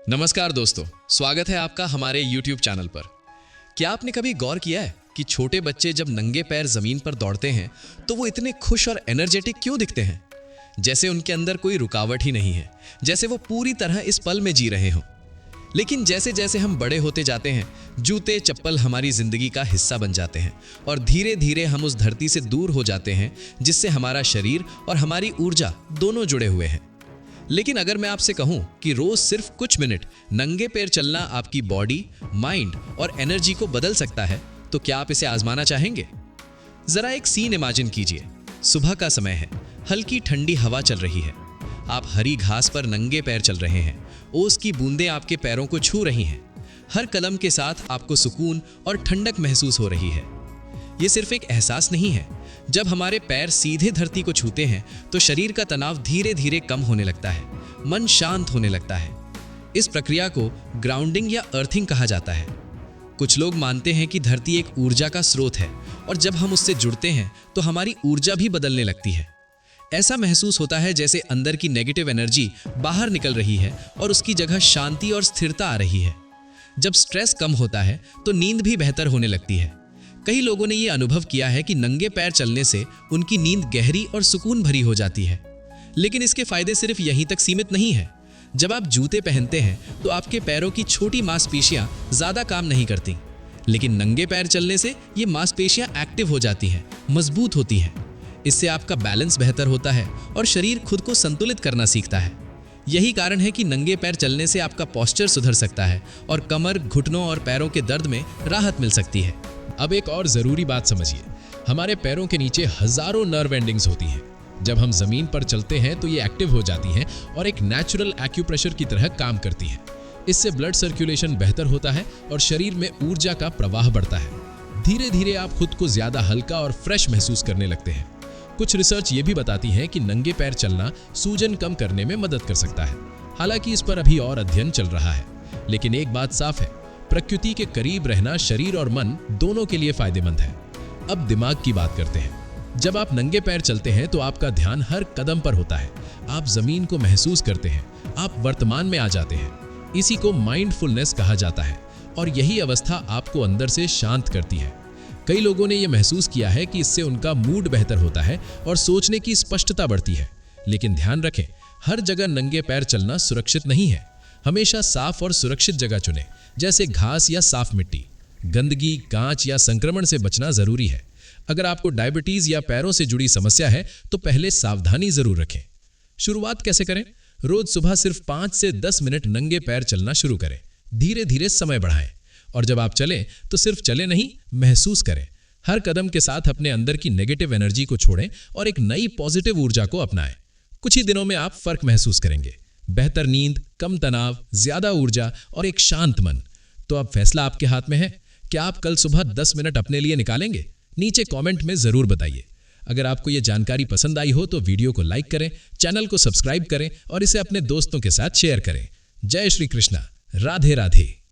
नमस्कार दोस्तों, स्वागत है आपका हमारे YouTube चैनल पर। क्या आपने कभी गौर किया है कि छोटे बच्चे जब नंगे पैर जमीन पर दौड़ते हैं तो वो इतने खुश और एनर्जेटिक क्यों दिखते हैं? जैसे उनके अंदर कोई रुकावट ही नहीं है, जैसे वो पूरी तरह इस पल में जी रहे हों। लेकिन जैसे जैसे हम बड़े होते जाते हैं, जूते चप्पल हमारी जिंदगी का हिस्सा बन जाते हैं और धीरे धीरे हम उस धरती से दूर हो जाते हैं जिससे हमारा शरीर और हमारी ऊर्जा दोनों जुड़े हुए हैं। लेकिन अगर मैं आपसे कहूं कि रोज सिर्फ कुछ मिनट नंगे पैर चलना आपकी बॉडी, माइंड और एनर्जी को बदल सकता है, तो क्या आप इसे आजमाना चाहेंगे? जरा एक सीन इमेजिन कीजिए। सुबह का समय है, हल्की ठंडी हवा चल रही है, आप हरी घास पर नंगे पैर चल रहे हैं, ओस की बूंदें आपके पैरों को छू रही हैं। हर कदम के साथ आपको सुकून और ठंडक महसूस हो रही है। ये सिर्फ एक एहसास नहीं है। जब हमारे पैर सीधे धरती को छूते हैं तो शरीर का तनाव धीरे धीरे कम होने लगता है, मन शांत होने लगता है। इस प्रक्रिया को ग्राउंडिंग या अर्थिंग कहा जाता है। कुछ लोग मानते हैं कि धरती एक ऊर्जा का स्रोत है और जब हम उससे जुड़ते हैं तो हमारी ऊर्जा भी बदलने लगती है। ऐसा महसूस होता है जैसे अंदर की नेगेटिव एनर्जी बाहर निकल रही है और उसकी जगह शांति और स्थिरता आ रही है। जब स्ट्रेस कम होता है तो नींद भी बेहतर होने लगती है। कई लोगों ने यह अनुभव किया है कि नंगे पैर चलने से उनकी नींद गहरी और सुकून भरी हो जाती है। लेकिन इसके फायदे सिर्फ यहीं तक सीमित नहीं है। जब आप जूते पहनते हैं तो आपके पैरों की छोटी मांसपेशियां ज्यादा काम नहीं करती, लेकिन नंगे पैर चलने से ये मांसपेशियां एक्टिव हो जाती हैं, मजबूत होती हैं। इससे आपका बैलेंस बेहतर होता है और शरीर खुद को संतुलित करना सीखता है। यही कारण है कि नंगे पैर चलने से आपका पोस्चर सुधर सकता है और कमर, घुटनों और पैरों के दर्द में राहत मिल सकती है। अब एक और जरूरी बात समझिए, हमारे पैरों के नीचे हजारों नर्व एंडिंग्स होती हैं। जब हम जमीन पर चलते हैं तो ये एक्टिव हो जाती हैं और एक नेचुरल एक्यूप्रेशर की तरह काम करती हैं। इससे ब्लड सर्कुलेशन बेहतर होता है और शरीर में ऊर्जा का प्रवाह बढ़ता है। धीरे धीरे आप खुद को ज्यादा हल्का और फ्रेश महसूस करने लगते हैं। कुछ रिसर्च ये भी बताती है कि नंगे पैर चलना सूजन कम करने में मदद कर सकता है। हालांकि इस पर अभी और अध्ययन चल रहा है, लेकिन एक बात साफ है, प्रकृति के करीब रहना शरीर और मन दोनों के लिए फायदेमंद है। अब दिमाग की बात करते हैं। जब आप नंगे पैर चलते हैं तो आपका ध्यान हर कदम पर होता है। आप जमीन को महसूस करते हैं, आप वर्तमान में आ जाते हैं। इसी को माइंडफुलनेस कहा जाता है और यही अवस्था आपको अंदर से शांत करती है। कई लोगों ने यह महसूस किया है कि इससे उनका मूड बेहतर होता है और सोचने की स्पष्टता बढ़ती है। लेकिन ध्यान रखें, हर जगह नंगे पैर चलना सुरक्षित नहीं है। हमेशा साफ और सुरक्षित जगह चुनें, जैसे घास या साफ मिट्टी। गंदगी, कांच या संक्रमण से बचना जरूरी है। अगर आपको डायबिटीज या पैरों से जुड़ी समस्या है तो पहले सावधानी जरूर रखें। शुरुआत कैसे करें? रोज सुबह सिर्फ 5 से 10 मिनट नंगे पैर चलना शुरू करें। धीरे धीरे समय बढ़ाएं और जब आप चलें तो सिर्फ चले नहीं, महसूस करें। हर कदम के साथ अपने अंदर की नेगेटिव एनर्जी को छोड़ें और एक नई पॉजिटिव ऊर्जा को अपनाएं। कुछ ही दिनों में आप फर्क महसूस करेंगे। बेहतर नींद, कम तनाव, ज्यादा ऊर्जा और एक शांत मन। तो अब फैसला आपके हाथ में है। क्या आप कल सुबह 10 मिनट अपने लिए निकालेंगे? नीचे कमेंट में जरूर बताइए। अगर आपको यह जानकारी पसंद आई हो तो वीडियो को लाइक करें, चैनल को सब्सक्राइब करें और इसे अपने दोस्तों के साथ शेयर करें। जय श्री कृष्णा, राधे राधे।